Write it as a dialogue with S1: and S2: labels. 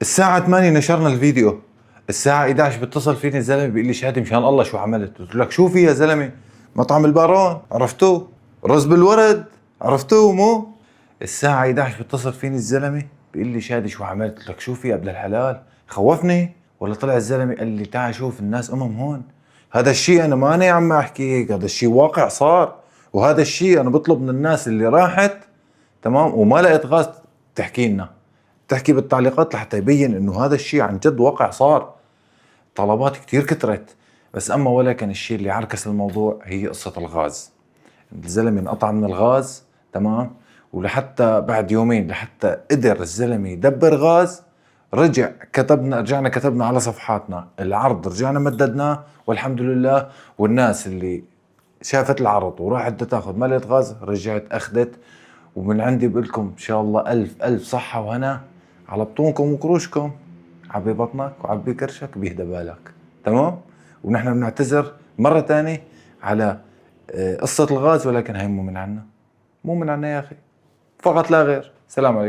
S1: الساعة 8 نشرنا الفيديو، الساعة 11 بيتصل فيني الزلمة بيقول لي شهادة مشان الله شو عملت؟ قلت له لك شو في يا زلمة؟ مطعم البارون عرفتوه؟ رز بالورد عرفتوه مو؟ الساعة 11 بيتصل فيني الزلمة بيقول لي شهادة شو عملت؟ قلت لك شو في يا ابن الحلال؟ خوفني ولا طلع الزلمة قال لي تعال شوف الناس هون. هذا الشيء انا ماني عم احكي هيك، هذا الشيء واقع صار، وهذا الشيء انا بطلب من الناس اللي راحت تمام وما لقيت غاز تحكي لنا، تحكي بالتعليقات لحتى يبين انه هذا الشيء عن جد واقع صار. طلبات كتير كترت، بس اما ولكن الشيء اللي عركس الموضوع هي قصة الغاز. الزلمة انقطع من الغاز تمام، ولحتى بعد يومين لحتى قدر الزلمة يدبر غاز، رجعنا كتبنا على صفحاتنا العرض، رجعنا مددناه والحمد لله. والناس اللي شافت العرض وراحت بدها تاخذ ما لقيت غاز رجعت اخذت. ومن عندي بقول لكم ان شاء الله الف الف صحة وهنا على بطونكم وكروشكم، عبي بطنك وعبي كرشك بيهدى بالك تمام. ونحن بنعتذر مرة تانية على قصة الغاز، ولكن هي مو من عنا، مو من عنا يا اخي، فقط لا غير. سلام عليكم.